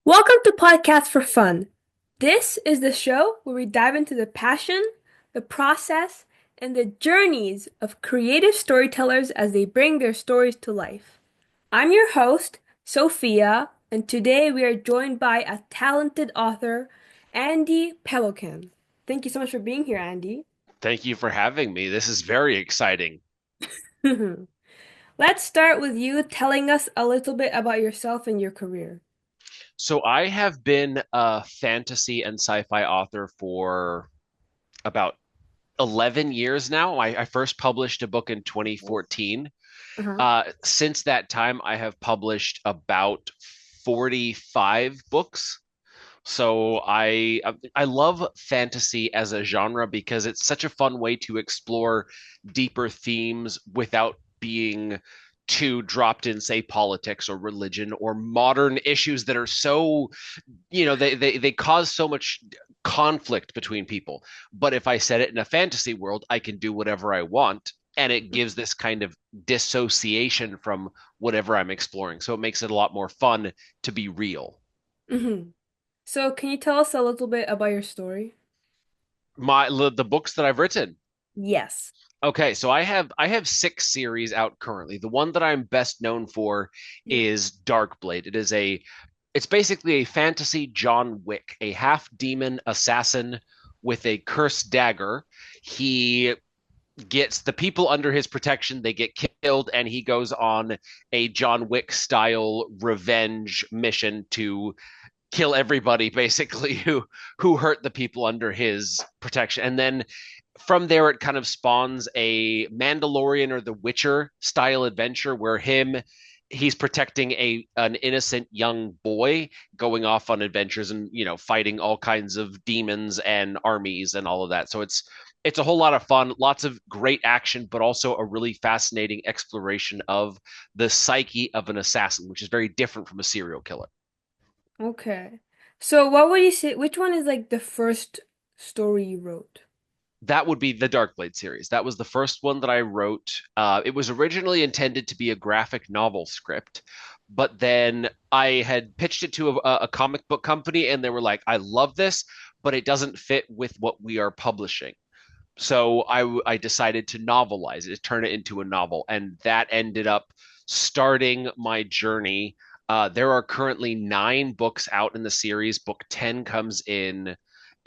Welcome to Podcast for Fun. This is the show where we dive into the passion, the process, and the journeys of creative storytellers as they bring their stories to life. I'm your host, Sophia, and today we are joined by a talented author, Andy Peloquin. Thank you so much for being here, Andy. Thank you for having me. This is very exciting. Let's start with you telling us a little bit about yourself and your career. So, I have been a fantasy and sci-fi author for about 11 years now. I first published a book in 2014. Uh-huh. Since that time, I have published about 45 books. So I love fantasy as a genre because it's such a fun way to explore deeper themes without being too dropped in, say, politics or religion or modern issues that are so, they cause so much conflict between people. But if I set it in a fantasy world, I can do whatever I want. And it gives this kind of dissociation from whatever I'm exploring. So it makes it a lot more fun to be real. hmm So, can you tell us a little bit about your story? The books that I've written. Yes. Okay, so I have six series out currently. The one that I'm best known for is Darkblade. It's basically a fantasy John Wick, a half demon assassin with a cursed dagger. He gets the people under his protection, they get killed, and he goes on a John Wick style revenge mission to kill everybody basically who hurt the people under his protection. And then from there it kind of spawns a Mandalorian or the Witcher style adventure where he's protecting a an innocent young boy going off on adventures and fighting all kinds of demons and armies and all of that. So it's a whole lot of fun, lots of great action, but also a really fascinating exploration of the psyche of an assassin, which is very different from a serial killer. Okay. So what would you say, which one is like the first story you wrote? That would be the Darkblade series. That was the first one that I wrote. It was originally intended to be a graphic novel script, but then I had pitched it to a comic book company, and they were like, "I love this, but it doesn't fit with what we are publishing." So I decided to novelize it, turn it into a novel, and that ended up starting my journey. There are currently 9 books out in the series. Book 10 comes in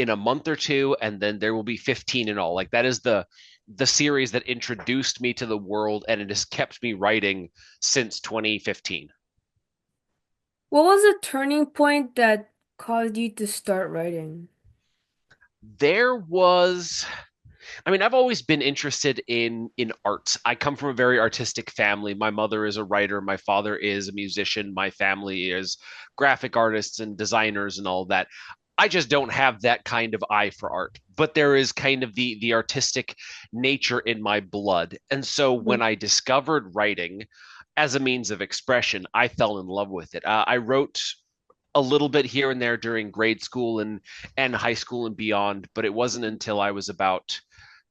a month or two, and then there will be 15 in all. Like that is the series that introduced me to the world, and it has kept me writing since 2015. What was the turning point that caused you to start writing? There was I mean, I've always been interested in arts. I come from a very artistic family. My mother is a writer, my father is a musician, my family is graphic artists and designers and all that. I just don't have that kind of eye for art, but there is kind of the artistic nature in my blood. And so when Mhm. I discovered writing as a means of expression, I fell in love with it. I wrote a little bit here and there during grade school and high school and beyond, but it wasn't until I was about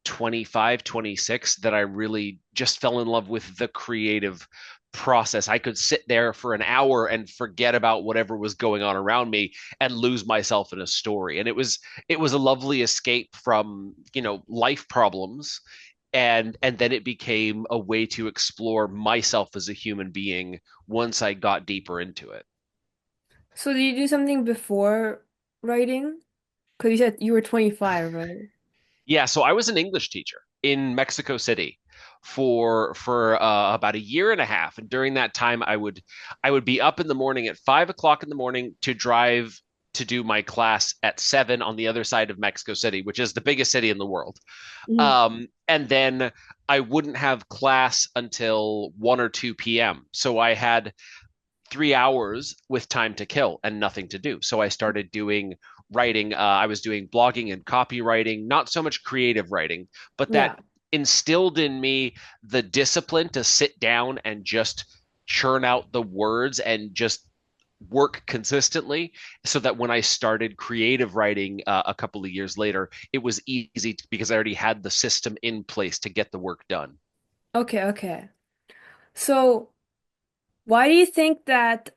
25, 26 that I really just fell in love with the creative process. I could sit there for an hour and forget about whatever was going on around me and lose myself in a story. And it was a lovely escape from, life problems. And then it became a way to explore myself as a human being once I got deeper into it. So did you do something before writing? Because you said you were 25, right? Yeah, so I was an English teacher in Mexico City for about a year and a half, and during that time, I would be up in the morning at 5 o'clock in the morning to drive to do my class at 7 on the other side of Mexico City, which is the biggest city in the world. Mhm. And then I wouldn't have class until 1 or 2 p.m. So I had 3 hours with time to kill and nothing to do. So I started doing writing. I was doing blogging and copywriting, not so much creative writing, but that Yeah. instilled in me the discipline to sit down and just churn out the words and just work consistently so that when I started creative writing a couple of years later, it was easy because I already had the system in place to get the work done. Okay, okay. So Why do you think that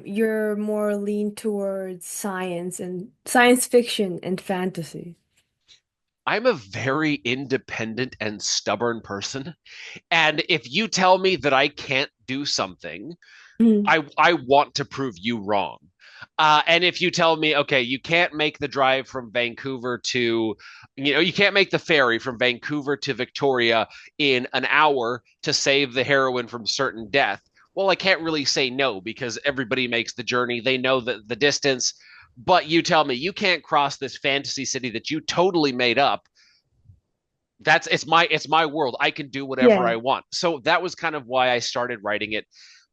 you're more lean towards science and science fiction and fantasy? I'm a very independent and stubborn person. And if you tell me that I can't do something, Mhm. I want to prove you wrong. And if you tell me, okay, you can't make the drive from Vancouver to, you can't make the ferry from Vancouver to Victoria in an hour to save the heroine from certain death. Well, I can't really say no because everybody makes the journey. They know the distance. But you tell me you can't cross this fantasy city that you totally made up. It's my world. I can do whatever Yeah, I want. So that was kind of why I started writing it,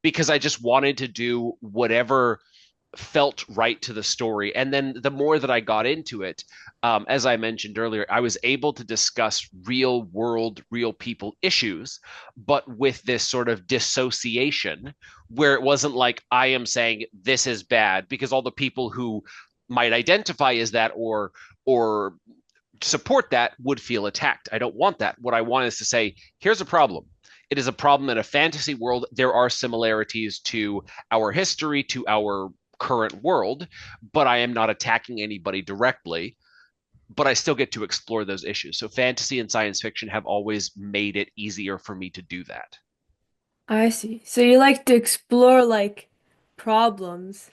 because I just wanted to do whatever felt right to the story. And then the more that I got into it, as I mentioned earlier, I was able to discuss real world, real people issues, but with this sort of dissociation where it wasn't like I am saying this is bad, because all the people who might identify as that or support that would feel attacked. I don't want that. What I want is to say, here's a problem. It is a problem in a fantasy world. There are similarities to our history, to our current world, but I am not attacking anybody directly. But I still get to explore those issues. So fantasy and science fiction have always made it easier for me to do that. I see. So you like to explore like problems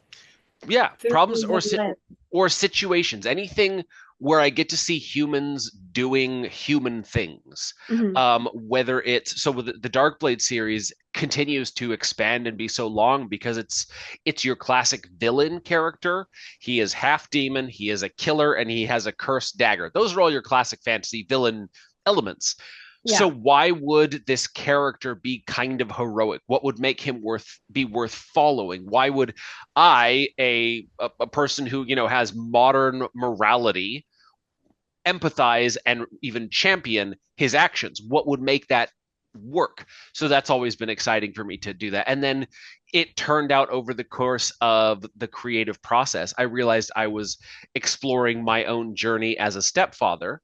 Yeah, through problems the lens. or situations, anything where I get to see humans doing human things. Hmm. Whether it's so with the Darkblade series continues to expand and be so long because it's your classic villain character. He is half demon, he is a killer, and he has a cursed dagger. Those are all your classic fantasy villain elements. So Yeah. why would this character be kind of heroic? What would make him worth following? Why would I, a person who has modern morality, empathize and even champion his actions? What would make that work? So that's always been exciting for me to do that. And then it turned out over the course of the creative process, I realized I was exploring my own journey as a stepfather.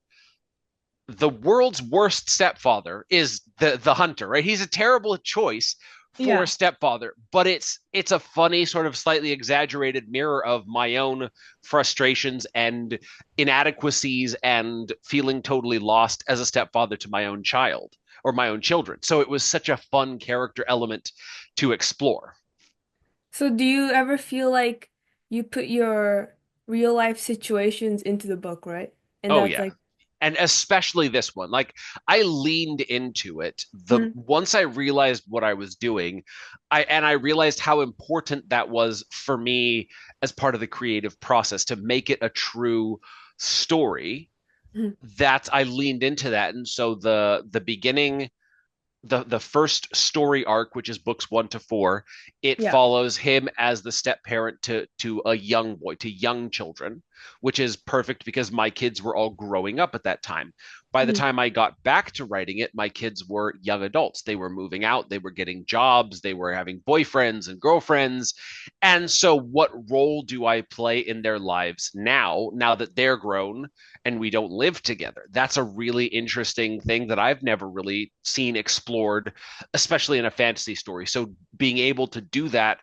The world's worst stepfather is the hunter, right? He's a terrible choice for a Yeah. stepfather, but it's a funny sort of slightly exaggerated mirror of my own frustrations and inadequacies and feeling totally lost as a stepfather to my own child or my own children. So it was such a fun character element to explore. So do you ever feel like you put your real life situations into the book, right? And Oh that's yeah. like, And especially this one. Like I leaned into it. The mhm. once I realized what I was doing, I realized how important that was for me as part of the creative process to make it a true story. Mhm. That I leaned into that. And so the beginning, the first story arc, which is books 1 to 4, it Yeah. follows him as the step parent to a young boy, to young children, which is perfect because my kids were all growing up at that time. By the Mhm. time I got back to writing it, my kids were young adults. They were moving out, they were getting jobs, they were having boyfriends and girlfriends. And so, what role do I play in their lives now that they're grown and we don't live together? That's a really interesting thing that I've never really seen explored, especially in a fantasy story. So being able to do that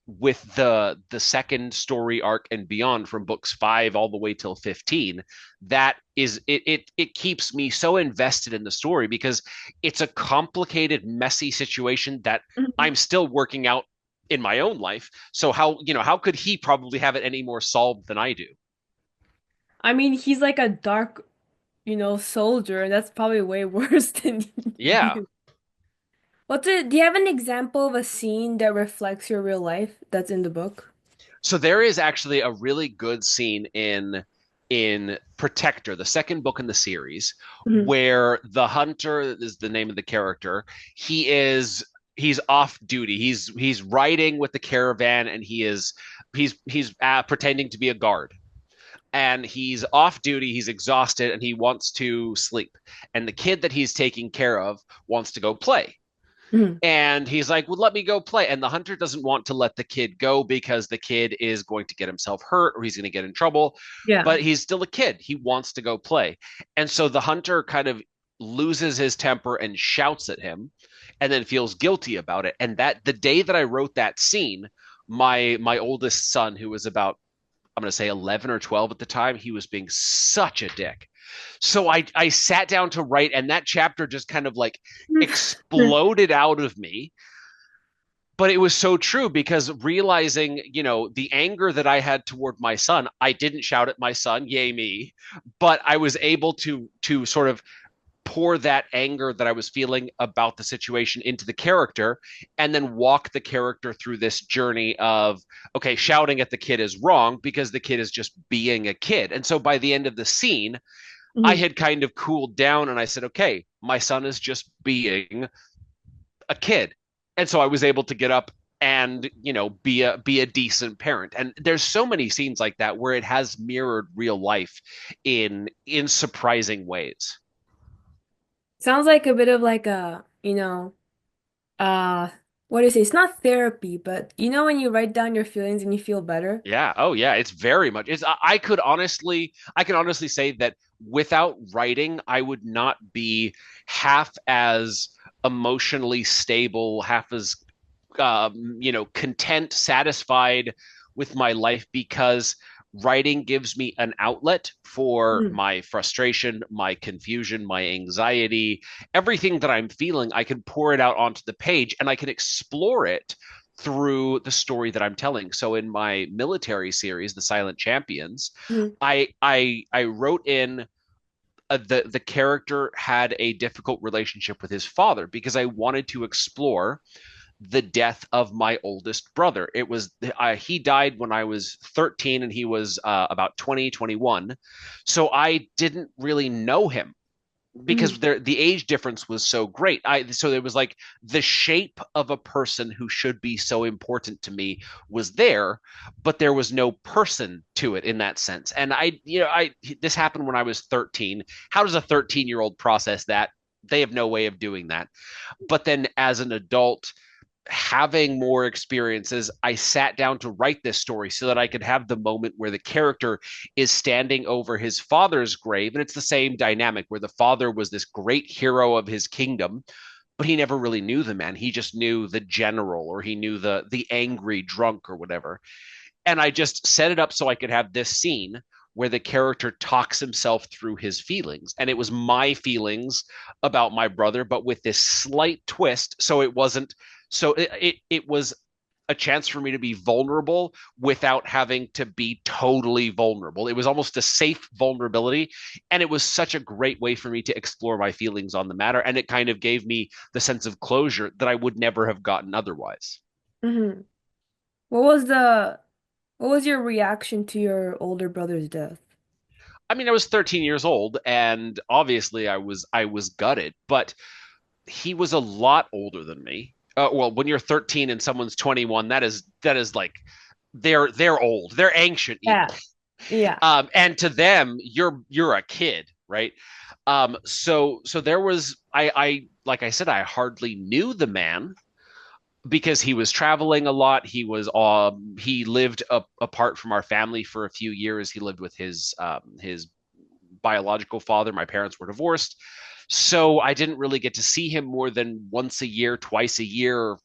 with the second story arc and beyond, from books 5 all the way till 15, that is it keeps me so invested in the story because it's a complicated, messy situation that Mhm. I'm still working out in my own life. So how could he probably have it any more solved than I do? I mean, he's like a dark, soldier, and that's probably way worse than Yeah. you. Do you have an example of a scene that reflects your real life that's in the book? So there is actually a really good scene in Protector, the second book in the series, Mhm. where the hunter is the name of the character. He's off duty. He's riding with the caravan, and he's pretending to be a guard. And he's off duty, he's exhausted, and he wants to sleep. And the kid that he's taking care of wants to go play. Mhm. And he's like, well, let me go play. And the hunter doesn't want to let the kid go because the kid is going to get himself hurt or he's going to get in trouble. Yeah. But he's still a kid. He wants to go play. And so the hunter kind of loses his temper and shouts at him. and then feels guilty about it. And that the day that I wrote that scene, my oldest son, who was about, I'm going to say 11 or 12 at the time, he was being such a dick. So I sat down to write, and that chapter just kind of like exploded out of me. But it was so true because realizing, the anger that I had toward my son, I didn't shout at my son, yay me, but I was able to sort of pour that anger that I was feeling about the situation into the character and then walk the character through this journey of, okay, shouting at the kid is wrong because the kid is just being a kid. And so by the end of the scene, I Mhm. had kind of cooled down and I said, okay, my son is just being a kid. And so I was able to get up and, be a decent parent. And there's so many scenes like that where it has mirrored real life in surprising ways. Sounds like a bit of like a, uh, what do you say? It's not therapy, but when you write down your feelings and you feel better? Yeah. Oh, yeah. It's very much. I can honestly say that without writing, I would not be half as emotionally stable, half as content, satisfied with my life because writing gives me an outlet for Mm. my frustration, my confusion, my anxiety, everything that I'm feeling. I can pour it out onto the page and I can explore it through the story that I'm telling. So in my military series, The Silent Champions, Mhm. I wrote in the character had a difficult relationship with his father because I wanted to explore the death of my oldest brother. It was he died when I was 13 and he was about 20, 21. So I didn't really know him because Mhm. the age difference was so great. So it was like the shape of a person who should be so important to me was there, but there was no person to it in that sense. And I this happened when I was 13. How does a 13-year-old process that? They have no way of doing that. But then as an adult, having more experiences, I sat down to write this story so that I could have the moment where the character is standing over his father's grave. And it's the same dynamic where the father was this great hero of his kingdom, but he never really knew the man. He just knew the general or he knew the angry drunk or whatever. And I just set it up so I could have this scene where the character talks himself through his feelings. And it was my feelings about my brother, but with this slight twist. So it wasn't, so it was a chance for me to be vulnerable without having to be totally vulnerable. It was almost a safe vulnerability. And it was such a great way for me to explore my feelings on the matter. And it kind of gave me the sense of closure that I would never have gotten otherwise. Mhm. What was your reaction to your older brother's death? I mean, I was 13 years old, and obviously I was gutted, but he was a lot older than me. Well, when you're 13 and someone's 21, that is like they're old, they're ancient even. Yeah. Yeah. And to them, you're a kid, right? So there was I like I said, I hardly knew the man because he was traveling a lot. He lived apart from our family for a few years. He lived with his biological father. My parents were divorced. So I didn't really get to see him more than once a year, twice a year.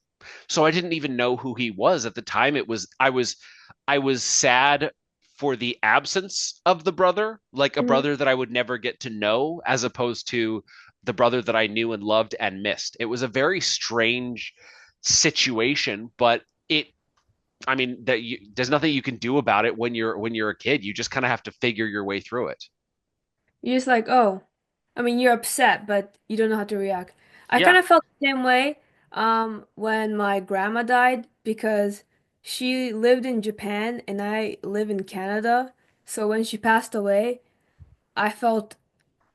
So I didn't even know who he was at the time. I was sad for the absence of the brother, like a Mhm. brother that I would never get to know, as opposed to the brother that I knew and loved and missed. It was a very strange situation, but I mean, there's nothing you can do about it when you're a kid. You just kind of have to figure your way through it. You're just like, oh, I mean, you're upset, but you don't know how to react. I Yeah, kind of felt the same way when my grandma died because she lived in Japan and I live in Canada. So when she passed away, I felt,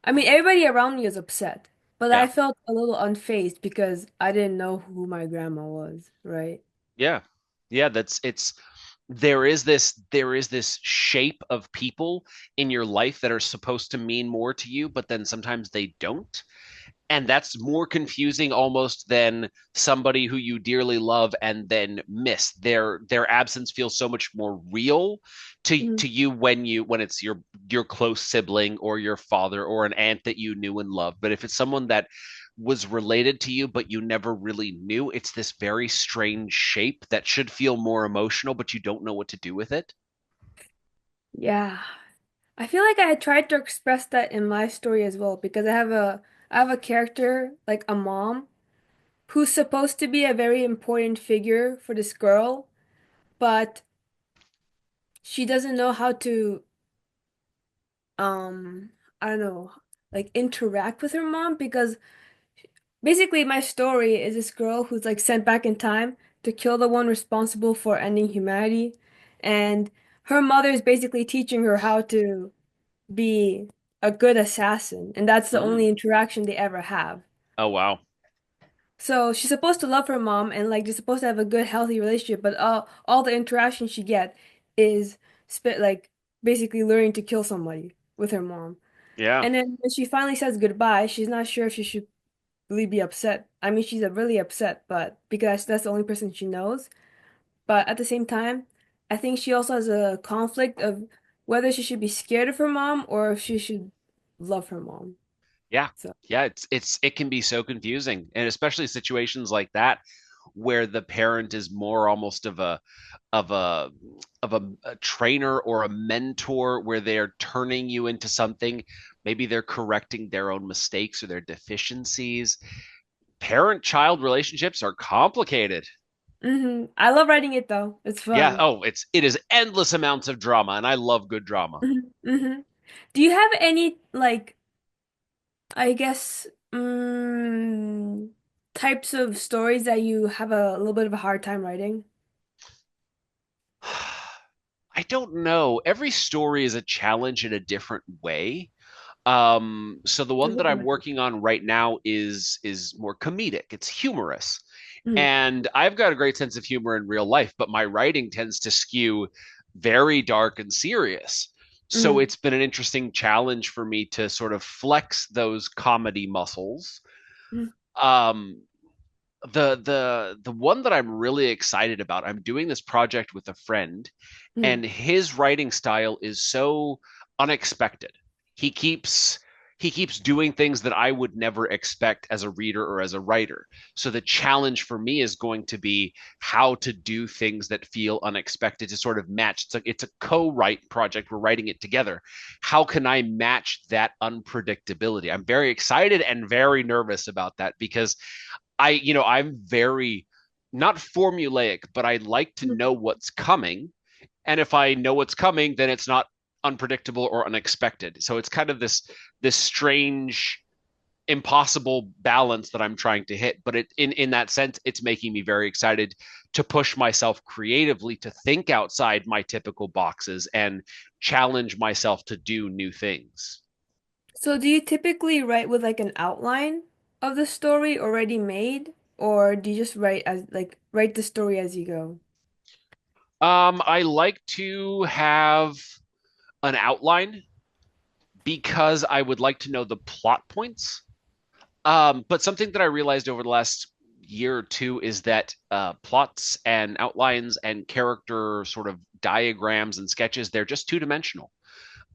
I mean, everybody around me was upset, but yeah. I felt a little unfazed because I didn't know who my grandma was, right? Yeah. Yeah, there is this shape of people in your life that are supposed to mean more to you, but then sometimes they don't. And that's more confusing almost than somebody who you dearly love and then miss. Their absence feels so much more real to Mhm. you when it's your close sibling or your father or an aunt that you knew and loved. But if it's someone that was related to you, but you never really knew. It's this very strange shape that should feel more emotional, but you don't know what to do with it. Yeah. I feel like I had tried to express that in my story as well because I have a character like a mom who's supposed to be a very important figure for this girl, but she doesn't know how to um I don't know, like interact with her mom because basically my story is this girl who's like sent back in time to kill the one responsible for ending humanity, and her mother is basically teaching her how to be a good assassin, and that's the Mm. only interaction they ever have. Oh, wow. So she's supposed to love her mom and like they're supposed to have a good, healthy relationship, but all the interaction she get is spit like basically learning to kill somebody with her mom. Yeah. And then when she finally says goodbye, she's not sure if she should really be upset. I mean, she's really upset, but because that's the only person she knows. But at the same time, I think she also has a conflict of whether she should be scared of her mom or if she should love her mom. Yeah. So, Yeah, it can be so confusing, and especially situations like that where the parent is more almost of a a trainer or a mentor where they're turning you into something. Maybe they're correcting their own mistakes or their deficiencies. Parent-child relationships are complicated. I love writing it though. It's Yeah, fun. oh, it is endless amounts of drama, and I love good drama. hmm Do you have any like I guess types of stories that you have a little bit of a hard time writing? I don't know. Every story is a challenge in a different way. So the Like one what that do you I'm mean? working on right now is more comedic. It's humorous. Mm, And I've got a great sense of humor in real life, but my writing tends to skew very dark and serious. So mm, it's been an interesting challenge for me to sort of flex those comedy muscles. mm, Um, the one that I'm really excited about, I'm doing this project with a friend, mm. and his writing style is so unexpected. He keeps he keeps doing things that I would never expect as a reader or as a writer. So the challenge for me is going to be how to do things that feel unexpected to sort of match. It's a co-write project. We're writing it together. How can I match that unpredictability? I'm very excited and very nervous about that because I'm very not formulaic, but I like to Mm. know what's coming. And if I know what's coming, then it's not unpredictable or unexpected. So it's kind of this strange, impossible balance that I'm trying to hit. But in that sense, it's making me very excited to push myself creatively to think outside my typical boxes and challenge myself to do new things. So do you typically write with like an outline of the story already made, or do you just write the story as you go? I like to have an outline because I would like to know the plot points. But something that I realized over the last year or two is that plots and outlines and character sort of diagrams and sketches, they're just two-dimensional.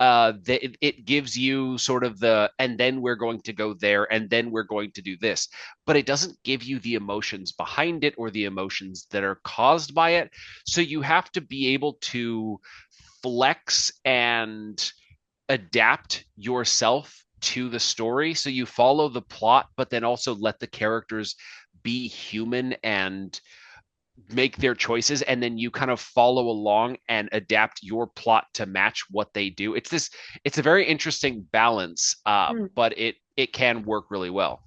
It gives you sort of and then we're going to go there, and then we're going to do this. But it doesn't give you the emotions behind it or the emotions that are caused by it. So you have to be able to flex and adapt yourself to the story. So you follow the plot, but then also let the characters be human and make their choices. And then you kind of follow along and adapt your plot to match what they do. It's a very interesting balance, but it can work really well.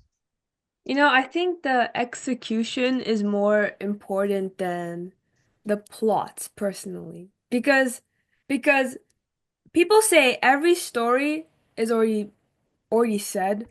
I think the execution is more important than the plots personally. Because people say every story is already said,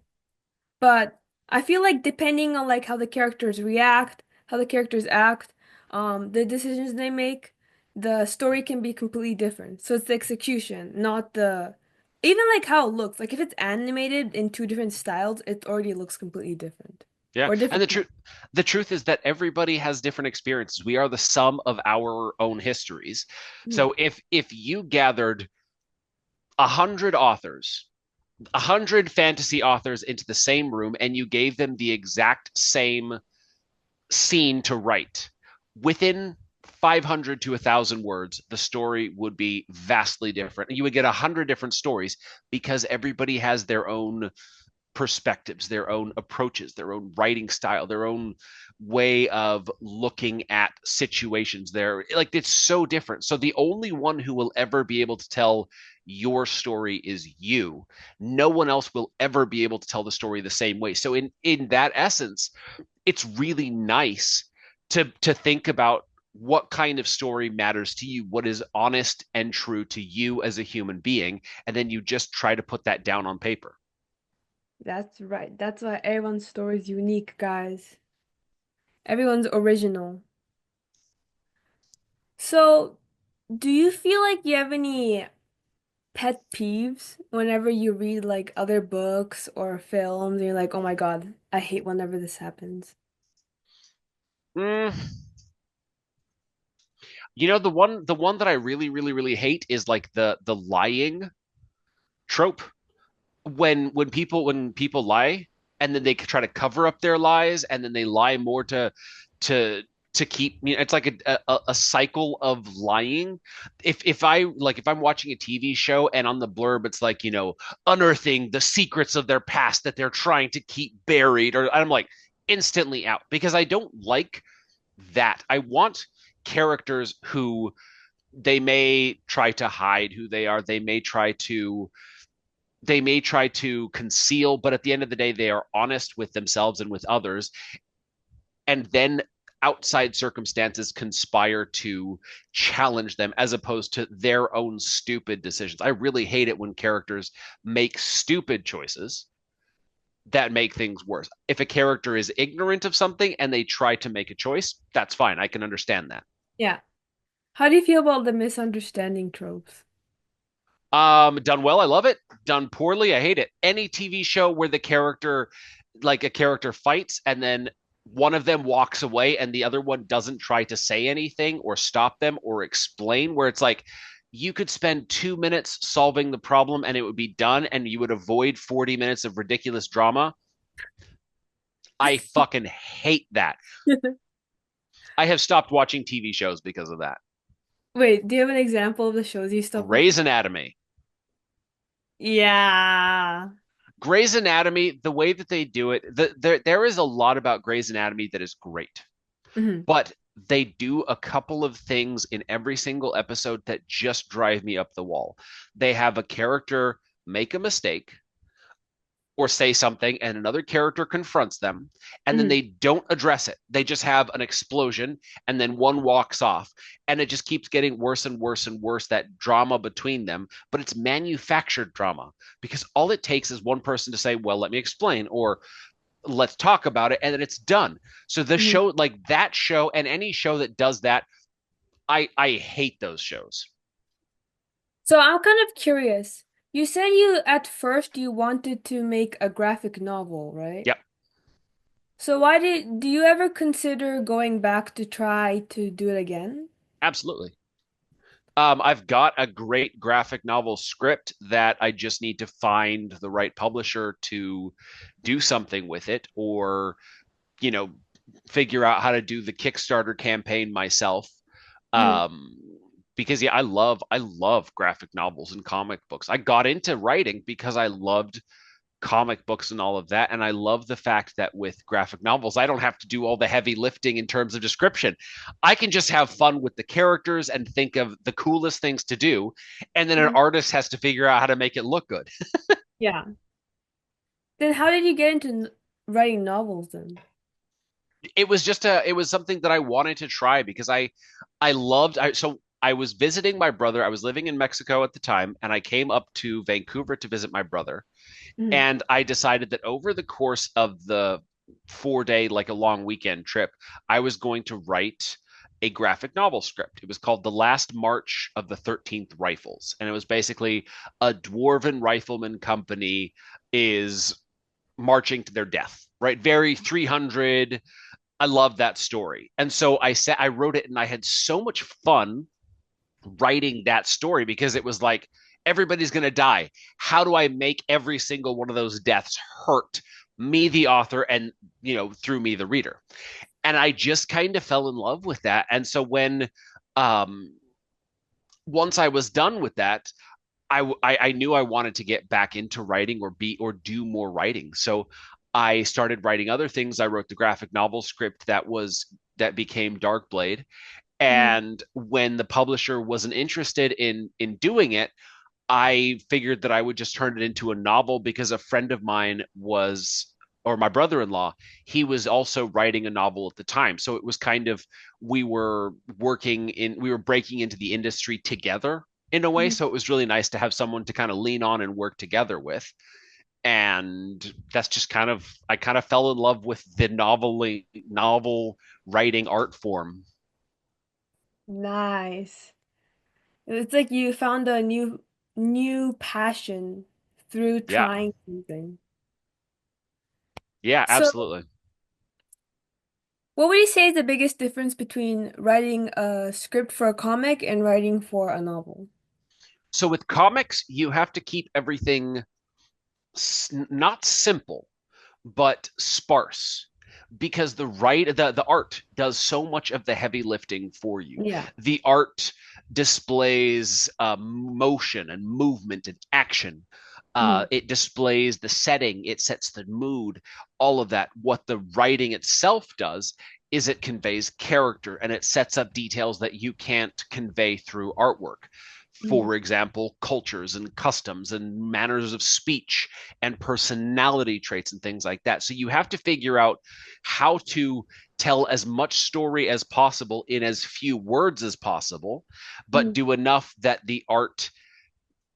but I feel like depending on like how the characters react, how the characters act, the decisions they make, the story can be completely different. So it's the execution, not the even like how it looks. Like if it's animated in two different styles, it already looks completely different. Yeah. Or And different. the truth is that everybody has different experiences. We are the sum of our own histories. Mm, So if you gathered 100 authors 100 fantasy authors into the same room and you gave them the exact same scene to write, within 500 to 1,000 words, the story would be vastly different. You would get 100 different stories because everybody has their own perspectives, their own approaches, their own writing style, their own way of looking at situations. There, like, it's so different. So the only one who will ever be able to tell your story is you. No one else will ever be able to tell the story the same way. So in that essence, it's really nice to think about what kind of story matters to you, what is honest and true to you as a human being, and then you just try to put that down on paper. That's right. That's why everyone's story is unique, guys. Everyone's original. So, do you feel like you have any pet peeves whenever you read like other books or films and you're like, oh my God, I hate whenever this happens? Mm, the one that I really really really hate is like the lying trope. When people lie and then they try to cover up their lies and then they lie more to to keep, it's like a cycle of lying. If I'm watching a TV show and on the blurb it's like, unearthing the secrets of their past that they're trying to keep buried, or I'm like instantly out because I don't like that. I want characters who they may try to hide who they are, they may try to conceal, but at the end of the day, they are honest with themselves and with others. And then outside circumstances conspire to challenge them as opposed to their own stupid decisions. I really hate it when characters make stupid choices that make things worse. If a character is ignorant of something and they try to make a choice, that's fine. I can understand that. Yeah. How do you feel about the misunderstanding tropes? Done well, I love it. Done poorly, I hate it. Any TV show where a character fights and then one of them walks away and the other one doesn't try to say anything or stop them or explain, where it's like you could spend 2 minutes solving the problem and it would be done and you would avoid 40 minutes of ridiculous drama. I fucking hate that. I have stopped watching TV shows because of that. Wait, do you have an example of the shows you stopped watching? Grey's Anatomy. Yeah. Grey's Anatomy, the way that they do it, there is a lot about Grey's Anatomy that is great, Hmm. but they do a couple of things in every single episode that just drive me up the wall. They have a character make a mistake or say something, and another character confronts them, and then Hmm. they don't address it. They just have an explosion, and then one walks off, and it just keeps getting worse and worse and worse, that drama between them. But it's manufactured drama because all it takes is one person to say, well, let me explain, or let's talk about it, and then it's done. So the Hmm. show, like that show, and any show that does that, I hate those shows. So I'm kind of curious. You said you at first you wanted to make a graphic novel, right? Yep, So do you ever consider going back to try to do it again? absolutely. I've got a great graphic novel script that I just need to find the right publisher to do something with it, or, you know, figure out how to do the Kickstarter campaign myself. Hmm. Um, because yeah, I love graphic novels and comic books. I got into writing because I loved comic books and all of that. And I love the fact that with graphic novels, I don't have to do all the heavy lifting in terms of description. I can just have fun with the characters and think of the coolest things to do. And then an Mhm. artist has to figure out how to make it look good. Yeah. Then how did you get into writing novels then? It was something that I wanted to try because I was visiting my brother. I was living in Mexico at the time, and I came up to Vancouver to visit my brother. Hmm. And I decided that over the course of the 4 day, like a long weekend trip, I was going to write a graphic novel script. It was called The Last March of the 13th Rifles. And it was basically a dwarven rifleman company is marching to their death, right? Very 300. I love that story. And so I wrote it and I had so much fun writing that story because it was like everybody's going to die. How do I make every single one of those deaths hurt me, the author, and, through me, the reader? And I just kind of fell in love with that. And so um, once I was done with that, I knew I wanted to get back into writing or do more writing. So I started writing other things. I wrote the graphic novel script that became Darkblade. Mm. And when the publisher wasn't interested in doing it, I figured that I would just turn it into a novel because a friend of mine or my brother-in-law, he was also writing a novel at the time. So it was kind of, we were breaking into the industry together in a way. Mm. So it was really nice to have someone to kind of lean on and work together with. And that's just I kind of fell in love with the novel writing art form. Nice. It's like you found a new passion through Yeah. trying something. Yeah, So, absolutely. what would you say is the biggest difference between writing a script for a comic and writing for a novel? So with comics, you have to keep everything not simple, but sparse because the art does so much of the heavy lifting for you. Yeah. The art displays motion and movement and action. Mm. It displays the setting, it sets the mood, all of that. What the writing itself does is it conveys character and it sets up details that you can't convey through artwork. Mm. For example, cultures and customs and manners of speech and personality traits and things like that. So you have to figure out how to tell as much story as possible in as few words as possible, but Mm. do enough that the art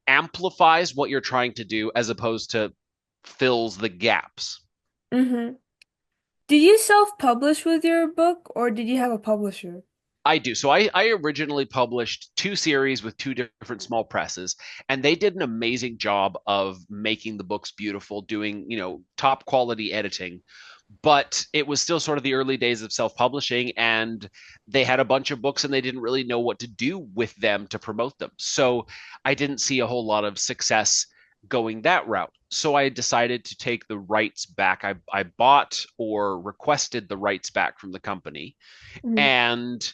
amplifies what you're trying to do as opposed to fills the gaps. Mm-hmm. Did you self-publish with your book or did you have a publisher? I do. So I originally published two series with two different small presses, and they did an amazing job of making the books beautiful, doing, top quality editing. But it was still sort of the early days of self-publishing, and they had a bunch of books and they didn't really know what to do with them to promote them. So I didn't see a whole lot of success going that route. So I decided to take the rights back. I bought or requested the rights back from the company, Mm. and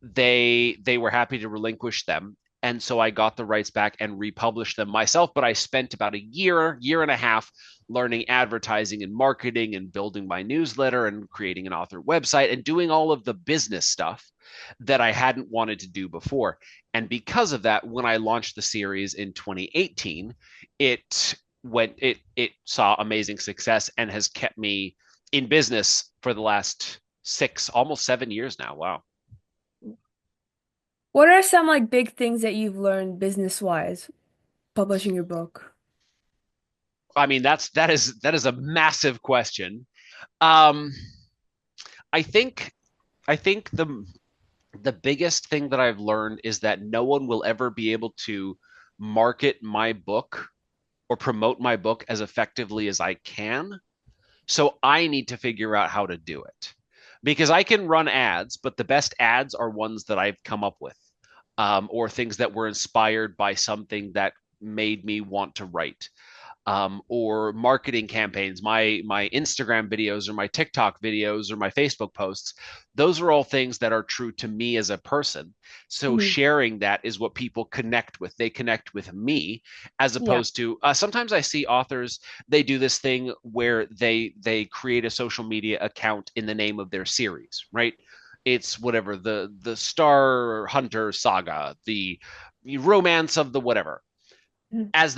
they were happy to relinquish them. And so I got the rights back and republished them myself. But I spent about a year and a half learning advertising and marketing and building my newsletter and creating an author website and doing all of the business stuff that I hadn't wanted to do before. And because of that, when I launched the series in 2018, it saw amazing success and has kept me in business for the last almost 7 years now. Wow. What are some like big things that you've learned business-wise publishing your book? I mean, that is a massive question. Um, I think I think the biggest thing that I've learned is that no one will ever be able to market my book or promote my book as effectively as I can. So I need to figure out how to do it because I can run ads, but the best ads are ones that I've come up with, or things that were inspired by something that made me want to write, or marketing campaigns, my Instagram videos or my TikTok videos or my Facebook posts. Those are all things that are true to me as a person. So Mhm. sharing that is what people connect with. They connect with me as Yeah. opposed to sometimes I see authors, they do this thing where they create a social media account in the name of their series, right? It's whatever, the Star Hunter saga, the romance of the whatever, Mhm. as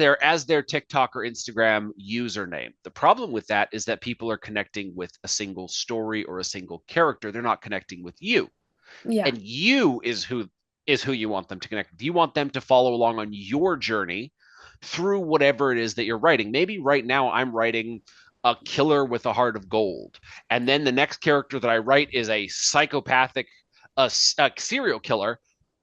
their TikTok or Instagram username. The problem with that is that people are connecting with a single story or a single character. They're not connecting with you. Yeah. And you is who you want them to connect with. You want them to follow along on your journey through whatever it is that you're writing. Maybe right now I'm writing a killer with a heart of gold. And then the next character that I write is a psychopathic a serial killer.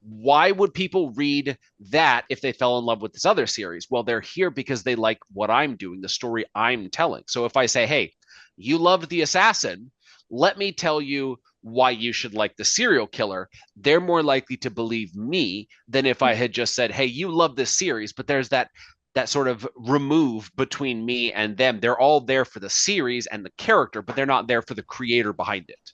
Why would people read that if they fell in love with this other series? Well, they're here because they like what I'm doing, the story I'm telling. So if I say, hey, you loved The Assassin, let me tell you why you should like the serial killer, they're more likely to believe me than if I had just said, "Hey, you love this series," but there's that sort of remove between me and them. They're all there for the series and the character, but they're not there for the creator behind it.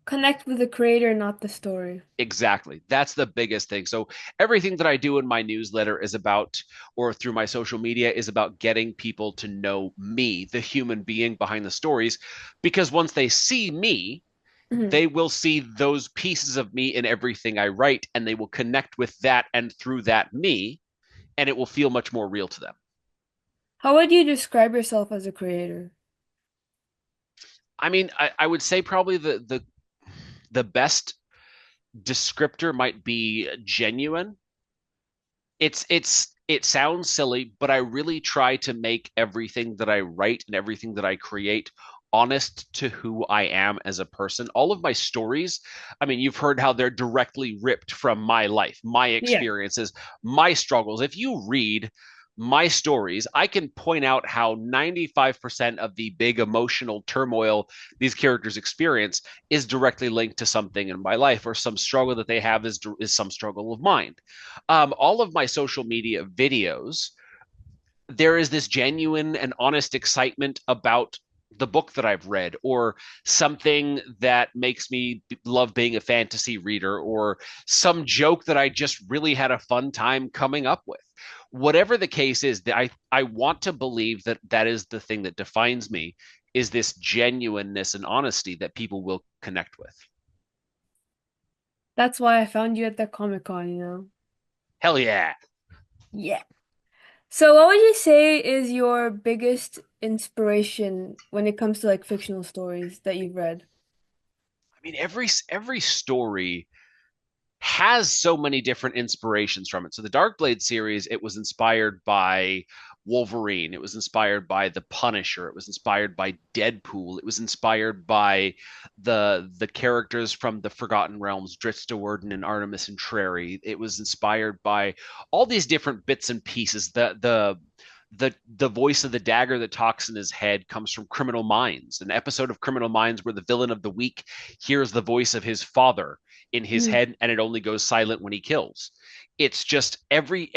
Connect with the creator, not the story. Exactly. That's the biggest thing. So everything that I do in my newsletter is about, or through my social media, is about getting people to know me, the human being behind the stories, because once they see me, Mhm. they will see those pieces of me in everything I write, and they will connect with that and through that me, and it will feel much more real to them. How would you describe yourself as a creator? I mean, I would say probably the best descriptor might be genuine. It sounds silly, but I really try to make everything that I write and everything that I create honest to who I am as a person. All of my stories, I mean, you've heard how they're directly ripped from my life, my Yeah. experiences, my struggles. If you read my stories, I can point out how 95% of the big emotional turmoil these characters experience is directly linked to something in my life, or some struggle that they have is some struggle of mine. All of my social media videos, there is this genuine and honest excitement about the book that I've read, or something that makes me love being a fantasy reader, or some joke that I just really had a fun time coming up with. Whatever the case is, I want to believe that that is the thing that defines me, is this genuineness and honesty that people will connect with. That's why I found you at the Comic-Con, you know? Hell yeah. Yeah. So what would you say is your biggest inspiration when it comes to like fictional stories that you've read? I mean, every story has so many different inspirations from it. So the Darkblade series, it was inspired by Wolverine, it was inspired by the Punisher, it was inspired by Deadpool, it was inspired by the characters from the Forgotten Realms, Drizzt Do'Urden and Artemis Entreri. It was inspired by all these different bits and pieces. The voice of the dagger that talks in his head comes from Criminal Minds, an episode of Criminal Minds where the villain of the week hears the voice of his father in his Mhm. head, and it only goes silent when he kills. It's just every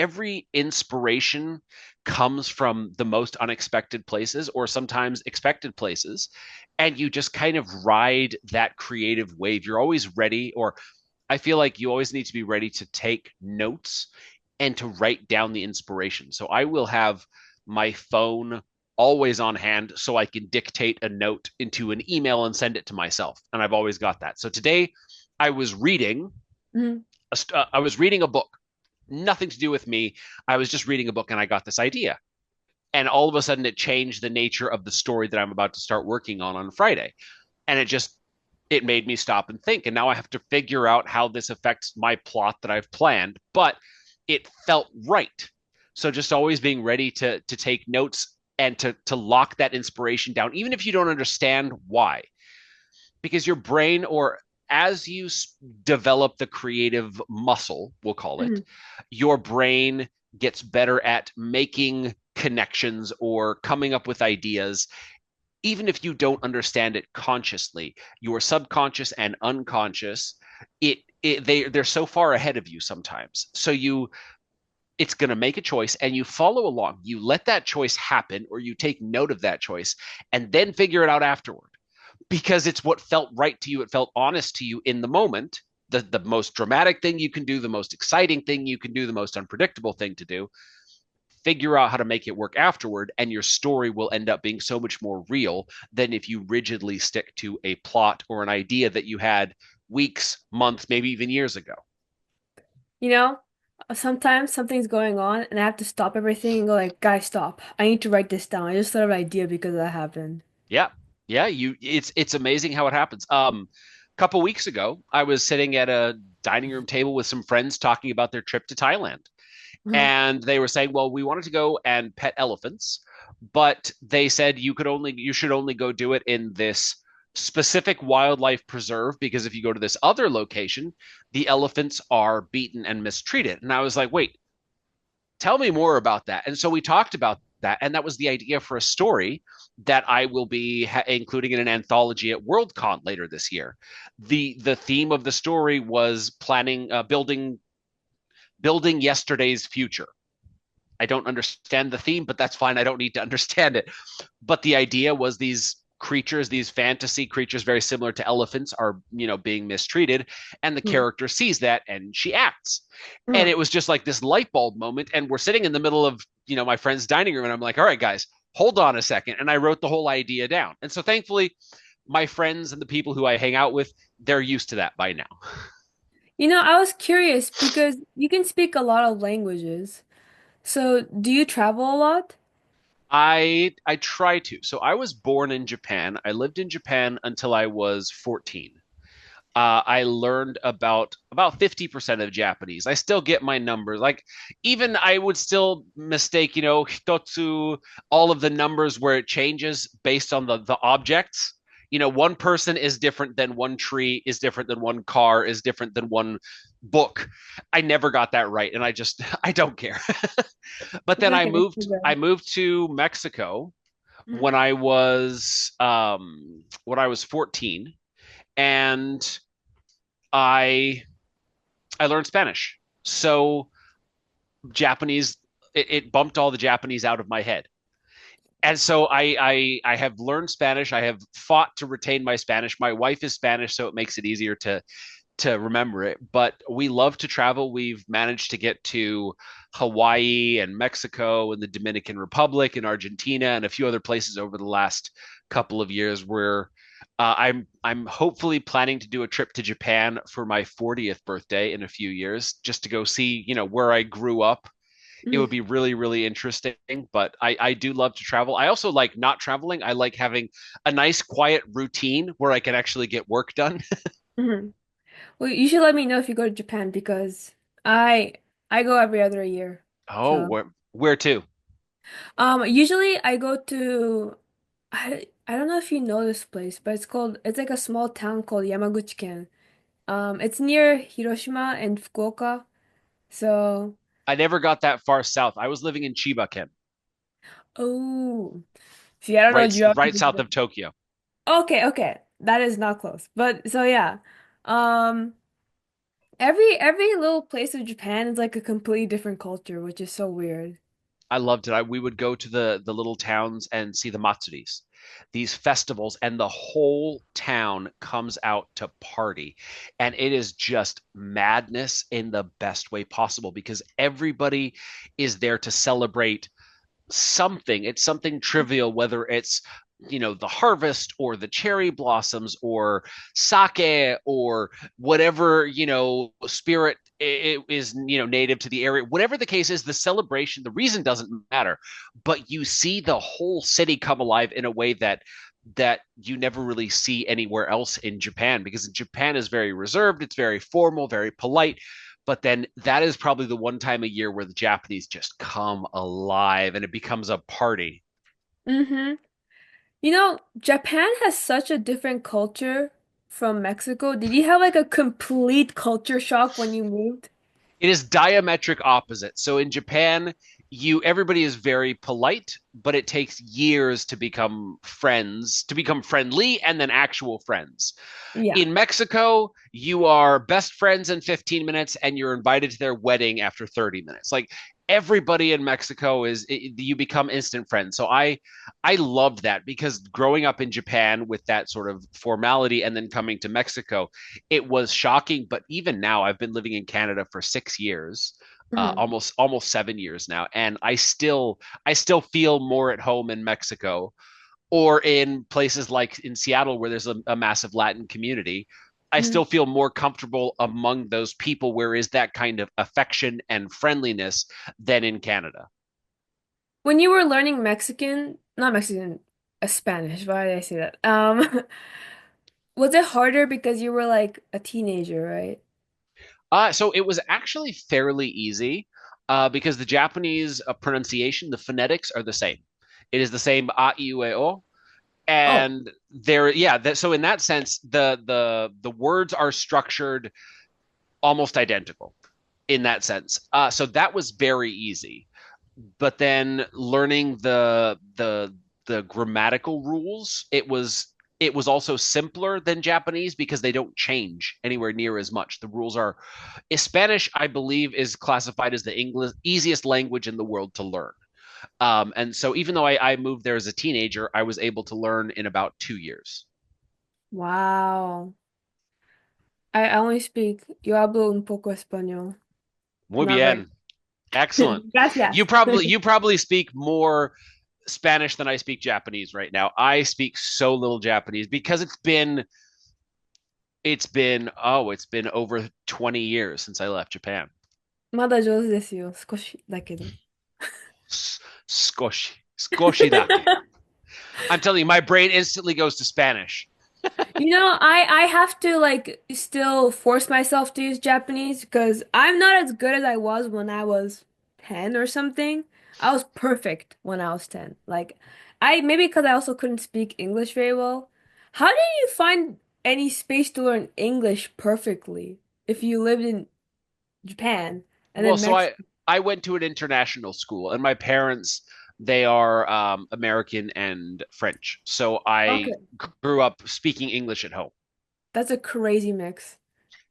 inspiration comes from the most unexpected places, or sometimes expected places, and you just kind of ride that creative wave. You're always ready, or I feel like you always need to be ready to take notes and to write down the inspiration. So I will have my phone always on hand so I can dictate a note into an email and send it to myself. And I've always got that. So today I was reading Mhm. I was reading a book, nothing to do with me. I was just reading a book and I got this idea. And all of a sudden it changed the nature of the story that I'm about to start working on Friday. And it made me stop and think, and now I have to figure out how this affects my plot that I've planned, but it felt right. So just always being ready to take notes and to lock that inspiration down, even if you don't understand why, because your brain, or as you develop the creative muscle, we'll call it, Mhm. your brain gets better at making connections or coming up with ideas. Even if you don't understand it consciously, your subconscious and unconscious, they're so far ahead of you sometimes. So it's going to make a choice and you follow along. You let that choice happen, or you take note of that choice and then figure it out afterward, because it's what felt right to you. It felt honest to you in the moment. The most dramatic thing you can do, the most exciting thing you can do, the most unpredictable thing to do. Figure out how to make it work afterward, and your story will end up being so much more real than if you rigidly stick to a plot or an idea that you had weeks, months, maybe even years ago. You know, sometimes something's going on and I have to stop everything and go like, guys, stop. I need to write this down. I just thought of an idea because that happened. Yeah. Yeah, it's amazing how it happens. A couple weeks ago, I was sitting at a dining room table with some friends talking about their trip to Thailand. Mhm. And they were saying, well, we wanted to go and pet elephants, but they said you should only go do it in this specific wildlife preserve, because if you go to this other location, the elephants are beaten and mistreated. And I was like, wait, tell me more about that. And so we talked about that, and that was the idea for a story that I will be including in an anthology at Worldcon later this year. The theme of the story was planning building yesterday's future. I don't understand the theme, but that's fine. I don't need to understand it. But the idea was these creatures, these fantasy creatures, very similar to elephants, are being mistreated, and the Mm. character sees that and she acts. And Mm. it was just like this light bulb moment. And we're sitting in the middle of my friend's dining room, and I'm like, all right, guys, hold on a second. And I wrote the whole idea down. And so thankfully, my friends and the people who I hang out with, they're used to that by now. I was curious because you can speak a lot of languages. So, do you travel a lot? I try to. So I was born in Japan. I lived in Japan until I was 14. I learned about 50% of Japanese. I still get my numbers. Like even I would still mistake, hitotsu, all of the numbers where it changes based on the objects. One person is different than one tree, is different than one car, is different than one book. I never got that right, and I don't care. But It's then okay. It's I okay. moved to Mexico Mhm. when I was 14, and I I learned Spanish. So Japanese, it bumped all the Japanese out of my head. And so I have learned Spanish. I have fought to retain my Spanish. My wife is Spanish, so it makes it easier to remember it. But we love to travel. We've managed to get to Hawaii and Mexico and the Dominican Republic and Argentina and a few other places over the last couple of years where I'm hopefully planning to do a trip to Japan for my 40th birthday in a few years, just to go see, where I grew up. It would Mhm. be really, really interesting. But I do love to travel. I also like not traveling. I like having a nice, quiet routine where I can actually get work done. Mhm. Well, you should let me know if you go to Japan because I I go every other year. Oh, So, where to? usually I go to I don't know if you know this place, but it's like a small town called Yamaguchi-ken. It's near Hiroshima and Fukuoka. So, I never got that far south. I was living in Chiba-ken, oh, see, I don't know right south geography. of Tokyo. Okay, okay. That is not close. But so yeah. Um every little place of Japan is like a completely different culture, which is so weird. I loved it. We would go to the little towns and see the matsuris, these festivals, and the whole town comes out to party. And it is just madness in the best way possible because everybody is there to celebrate something. It's something trivial, whether it's the harvest or the cherry blossoms or sake or whatever spirit is native to the area. Whatever the case is, the celebration, the reason doesn't matter, but you see the whole city come alive in a way that you never really see anywhere else in Japan, because in Japan is very reserved, it's very formal, very polite. But then that is probably the one time a year where the Japanese just come alive and it becomes a party. Mm-hmm. Japan has such a different culture from Mexico. Did you have like a complete culture shock when you moved? It is diametric opposite. So in Japan, you everybody is very polite, but it takes years to become friends, to become friendly and then actual friends. Yeah. In Mexico, you are best friends in 15 minutes and you're invited to their wedding after 30 minutes. Like everybody in Mexico you become instant friends. So I loved that because growing up in Japan with that sort of formality and then coming to Mexico, it was shocking. But even now, I've been living in Canada for 6 years. Hmm. Almost 7 years now, and I still feel more at home in Mexico or in places like in Seattle where there's a massive Latin community. I Hmm. still feel more comfortable among those people where is that kind of affection and friendliness than in Canada. When you were learning Mexican, not Mexican, Spanish, why did I say that? Was it harder because you were like a teenager, right? So it was actually fairly easy because the Japanese pronunciation, the phonetics are the same. It is the same a, I, U, E, o. Oh. And so in that sense, the words are structured almost identical in that sense. So that was very easy. but then learning the grammatical rules, it was also simpler than Japanese because they don't change anywhere near as much. The rules are Spanish, I believe, is classified as the English easiest language in the world to learn. And so even though I moved there as a teenager, I was able to learn in about 2 years. Wow. I only speak, yo hablo un poco español. Muy Not very. bien. Excellent. You Gracias. probably you probably speak more Spanish than I speak Japanese right now. I speak so little Japanese because it's been over 20 years since I left Japan. まだ上手ですよ。少しだけど。Skoshi dake. I'm telling you, my brain instantly goes to Spanish. I have to like still force myself to use Japanese because I'm not as good as I was when I was 10 or something. I was perfect when I was 10. Like I maybe because I also couldn't speak English very well. How did you find any space to learn English perfectly if you lived in Japan and Well, then so I Mexico? I went to an international school, and my parents they are American and French, so I Okay, grew up speaking English at home. that's a crazy mix.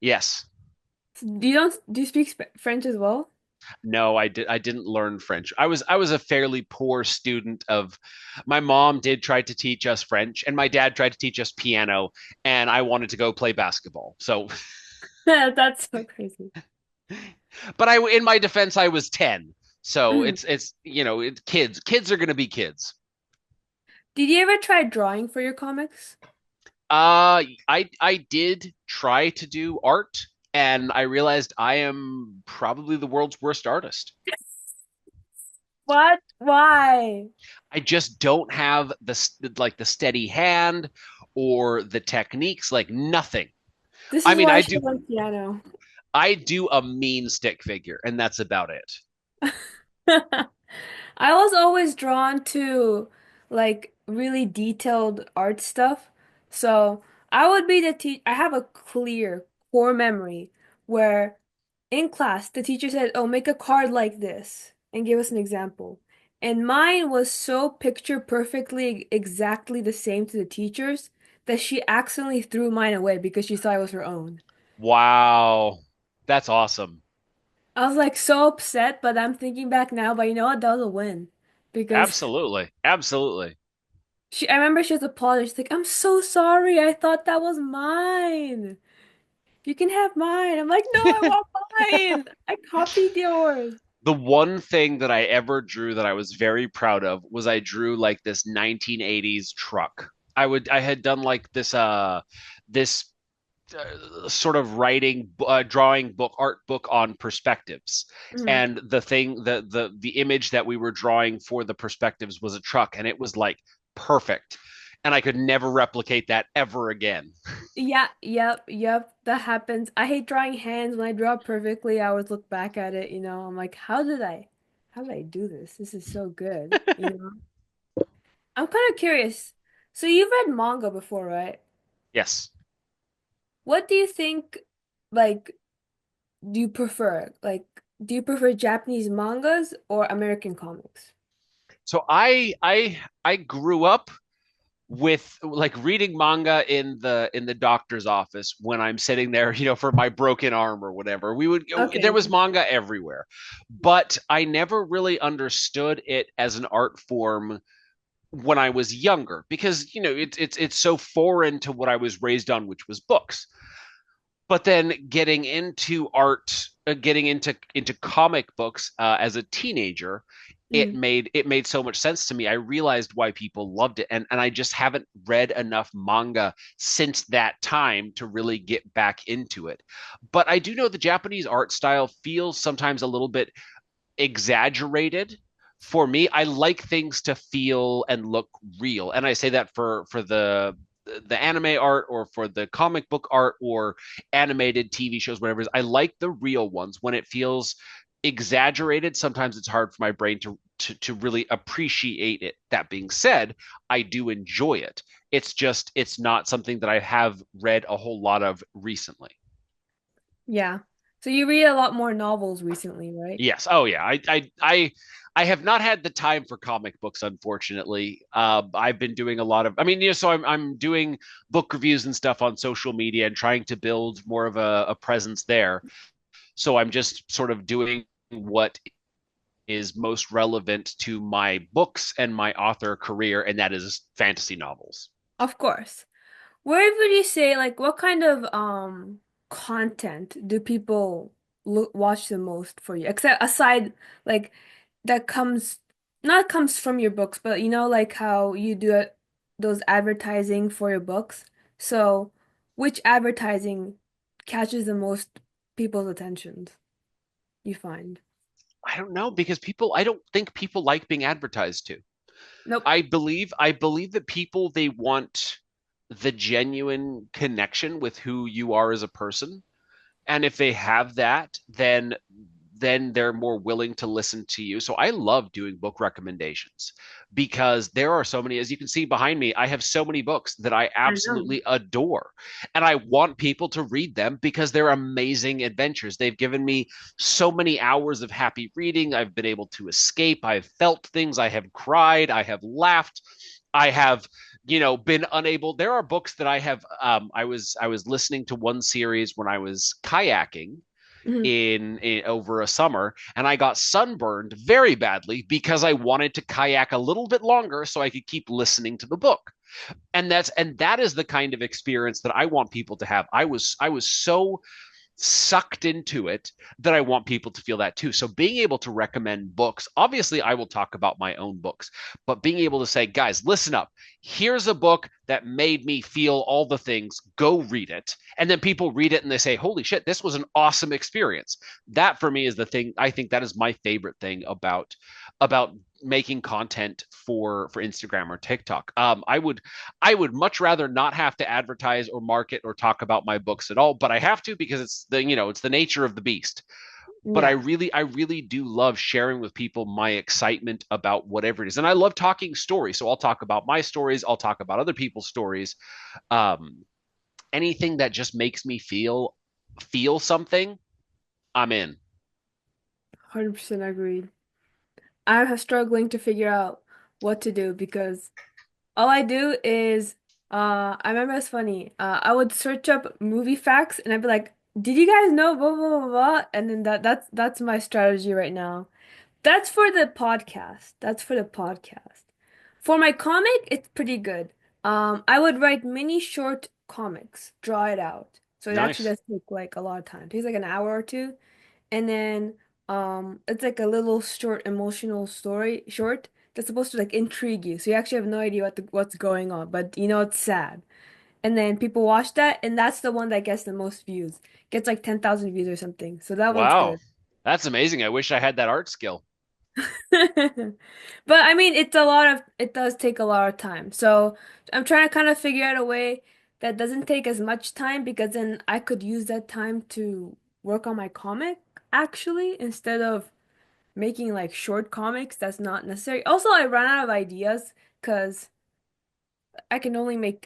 Yes. Do you speak French as well? No, I didn't learn French. I was a fairly poor student of my mom did try to teach us French and my dad tried to teach us piano and I wanted to go play basketball. So, That's so crazy. but I in my defense I was 10. So it's kids are going to be kids. Did you ever try drawing for your comics? I did try to do art and I realized I am probably the world's worst artist. What? Why? I just don't have the steady hand or the techniques, like nothing. This I is mean, why I I should do learn piano. I do a mean stick figure, and that's about it. I was always drawn to like really detailed art stuff. So I would be the te I have a clear core memory where in class the teacher said, "Oh, make a card like this," and give us an example. And mine was so picture perfectly exactly the same to the teacher's that she accidentally threw mine away because she thought it was her own. Wow. That's awesome. I was like so upset, but I'm thinking back now, but you know what? That was a win. Because Absolutely. Absolutely. I remember she was apologized. She's like, I'm so sorry. I thought that was mine. You can have mine. I'm like, no, I want mine. I copied yours. The one thing that I ever drew that I was very proud of was I drew like this 1980s truck. I had done like this sort of writing drawing book art book on perspectives Mhm. and the image that we were drawing for the perspectives was a truck and it was like perfect and I could never replicate that ever again. Yeah, yep. That happens. I hate drawing hands. When I draw perfectly, I always look back at it, I'm like, how did I do this? This is so good, I'm kind of curious. So you've read manga before, right? Yes. What do you think, like, do you prefer? Like, do you prefer Japanese mangas or American comics? So I grew up with like reading manga in the doctor's office when I'm sitting there, for my broken arm or whatever. Okay, There was okay. manga everywhere. But I never really understood it as an art form when I was younger because it's so foreign to what I was raised on, which was books. But then getting into art, getting into comic books as a teenager, it Mm. made it made so much sense to me. I realized why people loved it, and I just haven't read enough manga since that time to really get back into it. But I do know the Japanese art style feels sometimes a little bit exaggerated. For me, I like things to feel and look real, and I say that for the anime art or for the comic book art or animated TV shows, whatever it is. I like the real ones when it feels exaggerated. Sometimes it's hard for my brain to really appreciate it. That being said, I do enjoy it. It's not something that I have read a whole lot of recently. Yeah. So you read a lot more novels recently, right? Yes. Oh yeah. I have not had the time for comic books, unfortunately. I've been doing a lot of, I mean, so I'm doing book reviews and stuff on social media and trying to build more of a presence there. So I'm just sort of doing what is most relevant to my books and my author career, and that is fantasy novels. Of course. Where would you say, like, what kind of content do people watch the most for you? Except aside, like, that comes not comes from your books, but like how you do those advertising for your books. So, which advertising catches the most people's attentions, you find? I don't know because I don't think people like being advertised to. Nope. I believe that people they want the genuine connection with who you are as a person. And if they have that, then they're more willing to listen to you. So I love doing book recommendations because there are so many, as you can see behind me, I have so many books that I I know. absolutely adore. And I want people to read them because they're amazing adventures. They've given me so many hours of happy reading. I've been able to escape. I've felt things. I have cried. I have laughed. I have been unable. There are books that I was listening to one series when I was kayaking Mhm. in over a summer, and I got sunburned very badly because I wanted to kayak a little bit longer so I could keep listening to the book. And that is the kind of experience that I want people to have. I was so sucked into it that I want people to feel that too. So being able to recommend books, obviously I will talk about my own books, but being able to say, guys, listen up. Here's a book that made me feel all the things. Go read it. And then people read it and they say, holy shit, this was an awesome experience. That for me is the thing. I think that is my favorite thing about making content for Instagram or TikTok. I would much rather not have to advertise or market or talk about my books at all, but I have to because it's the nature of the beast. But I Yeah, really I really do love sharing with people my excitement about whatever it is. And I love talking stories. So I'll talk about my stories, I'll talk about other people's stories. Um Anything that just makes me feel something, I'm in. 100% agreed. I'm struggling to figure out what to do because all I do is, I remember it's funny. I would search up movie facts and I'd be like, "Did you guys know blah blah blah blah?" And then that's my strategy right now. That's for the podcast. That's for the podcast. For my comic, it's pretty good. I would write mini short comics, draw it out. So it actually Nice. does take like a lot of time. It takes like an hour or two. And then it's like a little short emotional story short that's supposed to like intrigue you. So you actually have no idea what's going on, but it's sad. And then people watch that and that's the one that gets the most views. Gets like 10,000 views or something. So that one's Wow. good. That's amazing. I wish I had that art skill. But I mean, it does take a lot of time. So I'm trying to kind of figure out a way that doesn't take as much time because then I could use that time to work on my comic actually instead of making like short comics. That's not necessary. Also, I ran out of ideas because I can only make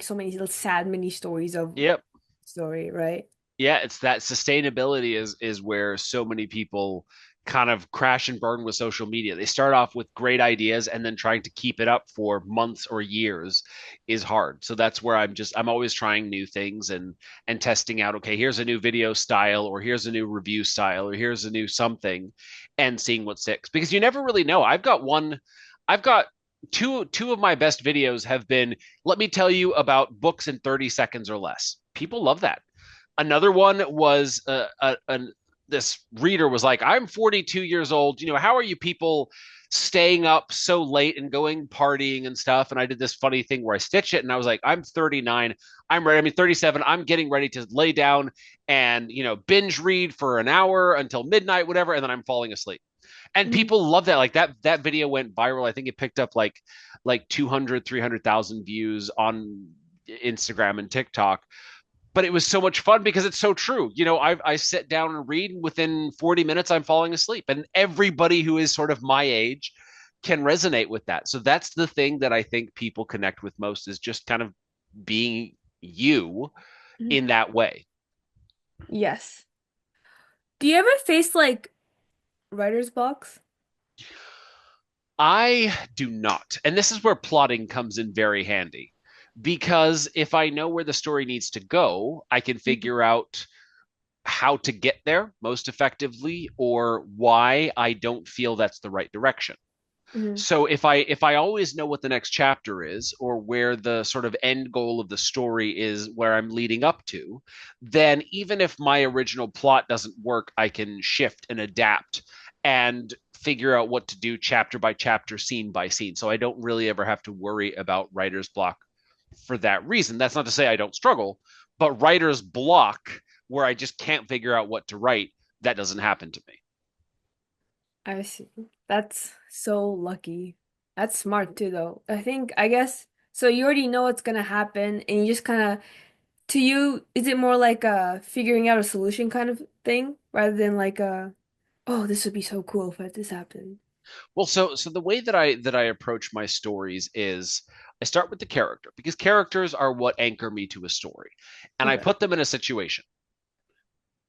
so many little sad mini stories of Yep. story, right? Yeah, it's that sustainability is where so many people kind of crash and burn with social media. They start off with great ideas and then trying to keep it up for months or years is hard. So that's where I'm always trying new things and testing out, okay, here's a new video style or here's a new review style or here's a new something and seeing what sticks. Because you never really know. I've got two of my best videos have been, let me tell you about books in 30 seconds or less. People love that. Another one was this reader was like, I'm 42 years old. How are you people staying up so late and going partying and stuff? And I did this funny thing where I stitched it and I was like, I'm 39. I'm ready. I mean, 37. I'm getting ready to lay down and, binge read for an hour until midnight, whatever. And then I'm falling asleep. And Mhm. people love that. Like that video went viral. I think it picked up like 200, 300,000 views on Instagram and TikTok, but it was so much fun because it's so true. I sit down and read, and within 40 minutes, I'm falling asleep. And everybody who is sort of my age can resonate with that. So that's the thing that I think people connect with most is just kind of being you Mhm. in that way. Yes. Do you ever face like writer's blocks? I do not. And this is where plotting comes in very handy. Because if I know where the story needs to go, I can figure out how to get there most effectively or why I don't feel that's the right direction. Mm-hmm. So if I always know what the next chapter is or where the sort of end goal of the story is where I'm leading up to, then even if my original plot doesn't work, I can shift and adapt and figure out what to do chapter by chapter, scene by scene. So I don't really ever have to worry about writer's block for that reason. That's not to say I don't struggle, but writer's block where I just can't figure out what to write, that doesn't happen to me. I see. That's so lucky. That's smart too, though. I guess, so you already know what's gonna happen, and you just kind of, to you, is it more like a figuring out a solution kind of thing, rather than like a, oh, this would be so cool if this happened. Well, so the way that I approach my stories is I start with the character because characters are what anchor me to a story. And I Okay. put them in a situation.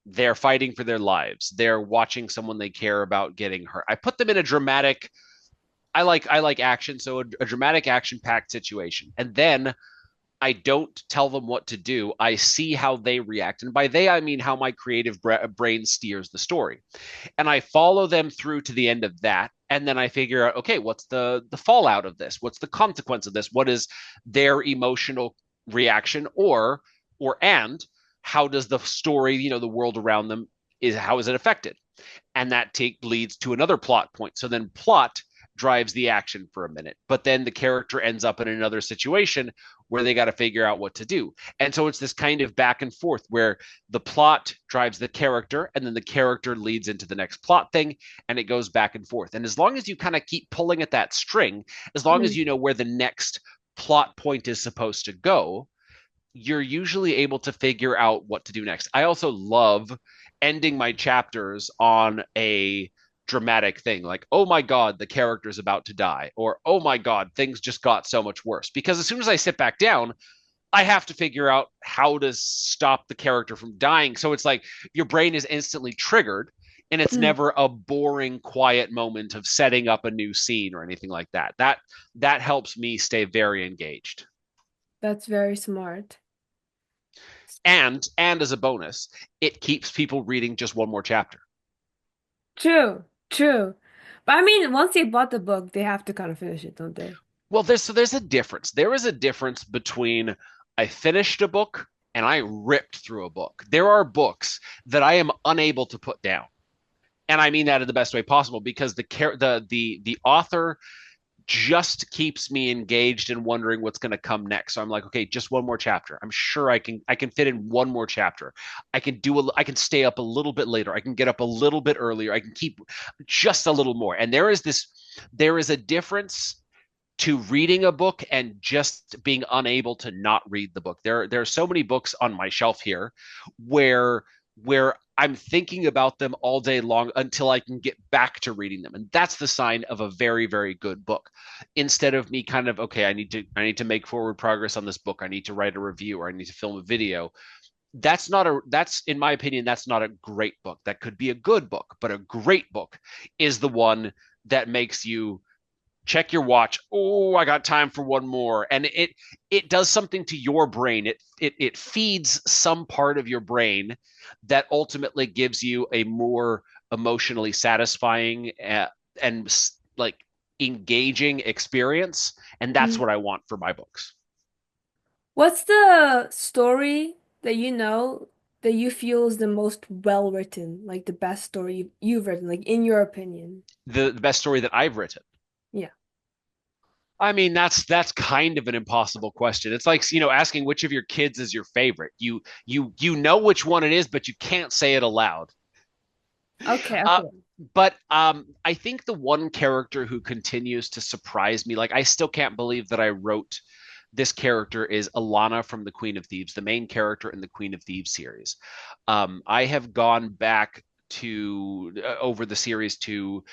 They're fighting for their lives. They're watching someone they care about getting hurt. I put them in a dramatic I like action, so a dramatic action-packed situation. And then I don't tell them what to do. I see how they react. And by they I mean how my creative brain steers the story, and I follow them through to the end of that. And then I figure out, okay, what's the fallout of this? What's the consequence of this? What is their emotional reaction, or how does the story, the world around them is how is it affected? And that leads to another plot point. So then plot drives the action for a minute, but then the character ends up in another situation where they got to figure out what to do. And so it's this kind of back and forth where the plot drives the character and then the character leads into the next plot thing and it goes back and forth. And as long as you kind of keep pulling at that string, as long as Mhm. you know where the next plot point is supposed to go, you're usually able to figure out what to do next. I also love ending my chapters on a dramatic thing like, oh my God, the character's about to die, or oh my God, things just got so much worse. Because as soon as I sit back down, I have to figure out how to stop the character from dying. So it's like your brain is instantly triggered and it's Mhm. never a boring quiet moment of setting up a new scene or anything like that. That helps me stay very engaged. That's very smart. And as a bonus, it keeps people reading just one more chapter. True, true. But I mean, once they bought the book, they have to kind of finish it, don't they? Well, there's a difference. There is a difference between I finished a book and I ripped through a book. There are books that I am unable to put down. And I mean that in the best way possible because the author just keeps me engaged and wondering what's going to come next. So I'm like, okay, just one more chapter. I'm sure I can fit in one more chapter. I can stay up a little bit later. I can get up a little bit earlier. I can keep just a little more. And there is a difference to reading a book and just being unable to not read the book. There are so many books on my shelf here where I'm thinking about them all day long until I can get back to reading them. And that's the sign of a very, very good book. Instead of me kind of, okay, I need to make forward progress on this book. I need to write a review or I need to film a video. That's in my opinion, that's not a great book. That could be a good book, but a great book is the one that makes you check your watch. Oh, I got time for one more. And it does something to your brain. It feeds some part of your brain that ultimately gives you a more emotionally satisfying and like engaging experience. And that's Mhm. what I want for my books. What's the story that you know that you feel is the most well written, like the best story you've written, like in your opinion? The best story that I've written. Yeah. I mean, that's kind of an impossible question. It's like, asking which of your kids is your favorite. You know which one it is, but you can't say it aloud. Okay, Uh, okay. but I think the one character who continues to surprise me, like I still can't believe that I wrote this character, is Alana from the Queen of Thieves, the main character in the Queen of Thieves series. I have gone back to over the series to,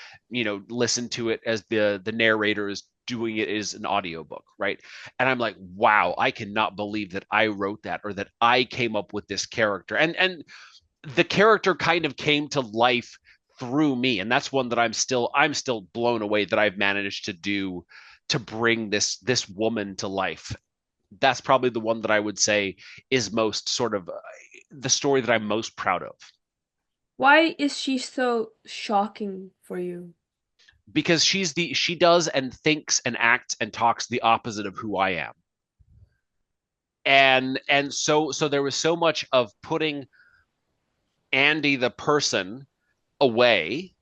listen to it as the narrator is doing it as an audiobook, right? And I'm like, wow, I cannot believe that I wrote that or that I came up with this character. And the character kind of came to life through me, and that's one that I'm still blown away that I've managed to do, to bring this woman to life. That's probably the one that I would say is most sort of the story that I'm most proud of, Why is she so shocking for you? because she does and thinks and acts and talks the opposite of who I am. And so there was so much of putting Andy the person away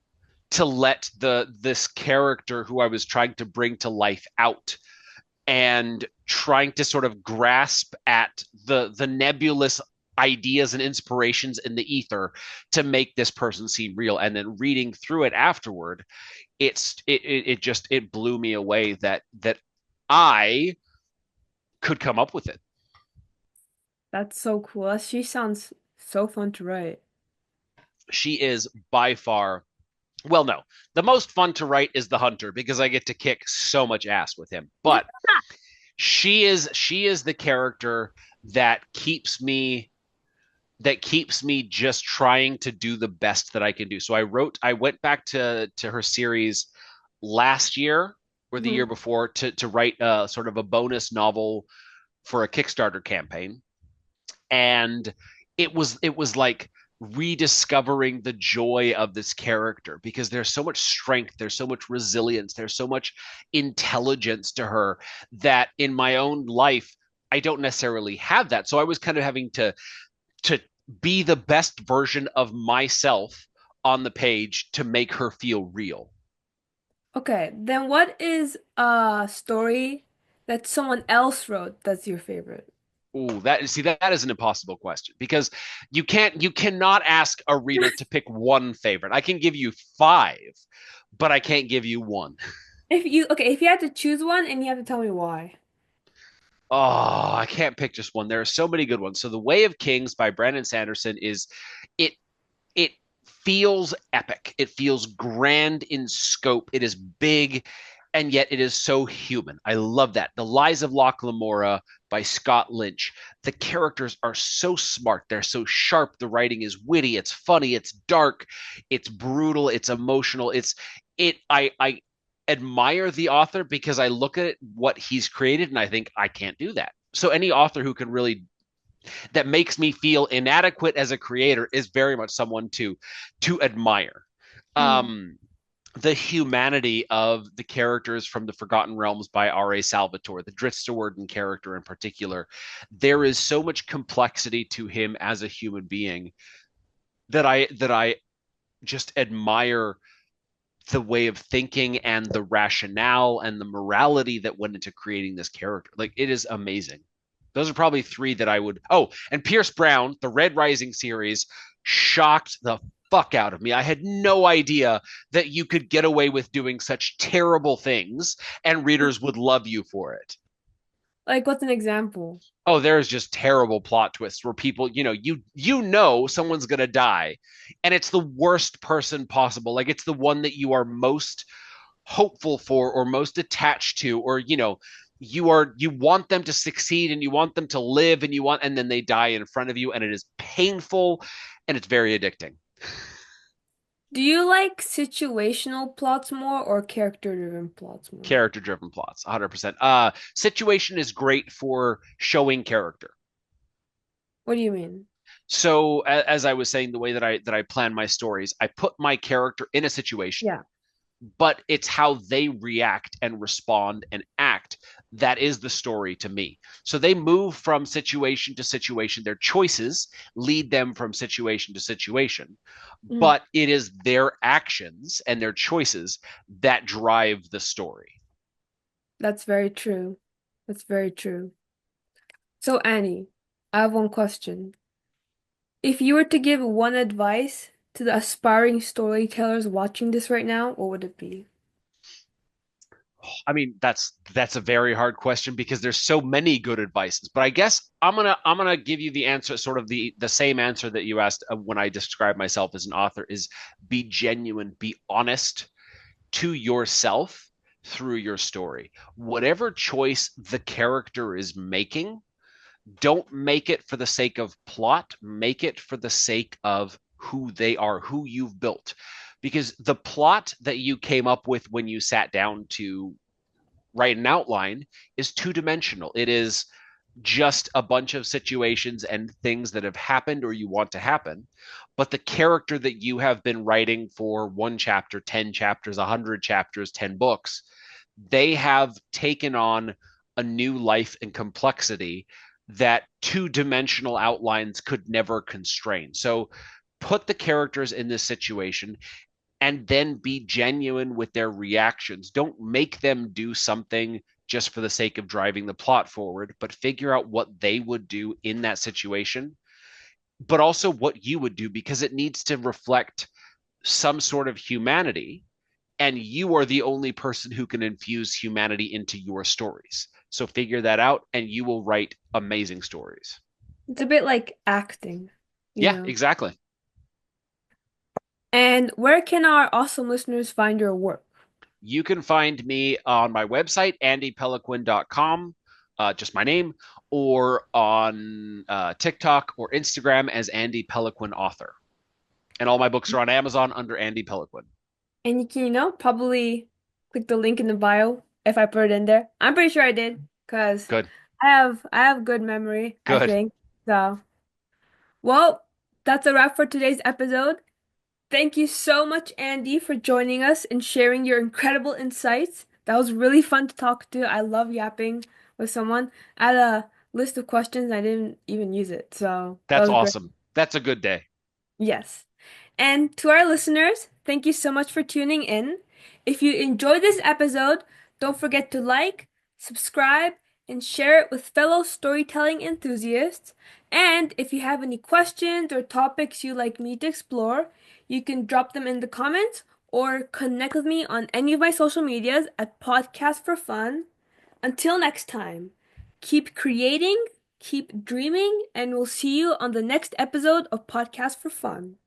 to let this character who I was trying to bring to life out, and trying to sort of grasp at the nebulous ideas and inspirations in the ether to make this person seem real. And then reading through it afterward, it just it blew me away that I could come up with it. That's so cool. She sounds so fun to write. She is by far, well, no, the most fun to write is the hunter, because I get to kick so much ass with him. But she is the character that keeps me just trying to do the best that I can do. So I went back to her series last year or the year Mhm. before to write sort of a bonus novel for a Kickstarter campaign. And it was like rediscovering the joy of this character, because there's so much strength, there's so much resilience, there's so much intelligence to her that in my own life I don't necessarily have that. So I was kind of having to be the best version of myself on the page to make her feel real. Okay, then what is a story that someone else wrote that's your favorite? Ooh, that is an impossible question, because you cannot ask a reader to pick one favorite. I can give you five, but I can't give you one. If you had to choose one and you have to tell me why. Oh, I can't pick just one. There are so many good ones. So The Way of Kings by Brandon Sanderson is it it feels epic. It feels grand in scope. It is big, and yet it is so human. I love that. The Lies of Locke Lamora by Scott Lynch. The characters are so smart. They're so sharp. The writing is witty. It's funny. It's dark. It's brutal. It's emotional. I admire the author, because I look at what he's created and I think I can't do that. So any author who can really, that makes me feel inadequate as a creator, is very much someone to admire. Mm. Um, the humanity of the characters from the Forgotten Realms by R.A. Salvatore, the Dritsterwarden character in particular, there is so much complexity to him as a human being that I just admire the way of thinking and the rationale and the morality that went into creating this character. Like, it is amazing. Those are probably three that I would. Oh, and Pierce Brown, the Red Rising series, shocked the fuck out of me. I had no idea that you could get away with doing such terrible things and readers would love you for it. Like, what's an example? Oh, there's just terrible plot twists where people, you know someone's gonna die, and it's the worst person possible. Like, it's the one that you are most hopeful for or most attached to, or you want them to succeed and you want them to live, and then they die in front of you, and it is painful and it's very addicting. Do you like situational plots more or character-driven plots more? Character driven plots, 100%. Situation is great for showing character. What do you mean? So as I was saying, the way that I plan my stories, I put my character in a situation, Yeah. but it's how they react and respond and act that is the story to me. So they move from situation to situation. Their choices lead them from situation to situation, Mhm. but it is their actions and their choices that drive the story. That's very true. That's very true. So, Annie, I have one question. If you were to give one advice to the aspiring storytellers watching this right now, what would it be? I mean, that's a very hard question, because there's so many good advices. But I guess I'm gonna give you the answer, sort of the same answer that you asked when I describe myself as an author: is be genuine, be honest to yourself through your story. Whatever choice the character is making, Don't make it for the sake of plot, make it for the sake of who they are, who you've built. Because the plot that you came up with when you sat down to write an outline is two dimensional. It is just a bunch of situations and things that have happened or you want to happen. But the character that you have been writing for one chapter, 10 chapters, 100 chapters, 10 books, they have taken on a new life and complexity that two dimensional outlines could never constrain. So put the characters in this situation and then be genuine with their reactions. Don't make them do something just for the sake of driving the plot forward, but figure out what they would do in that situation, but also what you would do because it needs to reflect some sort of humanity. And you are the only person who can infuse humanity into your stories. So figure that out and you will write amazing stories. It's a bit like acting, you Yeah, know. exactly. And where can our awesome listeners find your work? You can find me on my website, andypeloquin.com, just my name, or on TikTok or Instagram as Andy Peloquin Author. And all my books are on Amazon under Andy Peloquin. And you can, probably click the link in the bio if I put it in there. I'm pretty sure I did, because Good, I have good memory, I good. think. So, well, that's a wrap for today's episode. Thank you so much, Andy, for joining us and sharing your incredible insights. That was really fun to talk to. I love yapping with someone. I had a list of questions, I didn't even use it, so that That's was great. awesome. That's a good day. Yes. And to our listeners, thank you so much for tuning in. If you enjoyed this episode, don't forget to like, subscribe, and share it with fellow storytelling enthusiasts. And if you have any questions or topics you'd like me to explore, you can drop them in the comments or connect with me on any of my social medias at Podcast for Fun. Until next time, keep creating, keep dreaming, and we'll see you on the next episode of Podcast for Fun.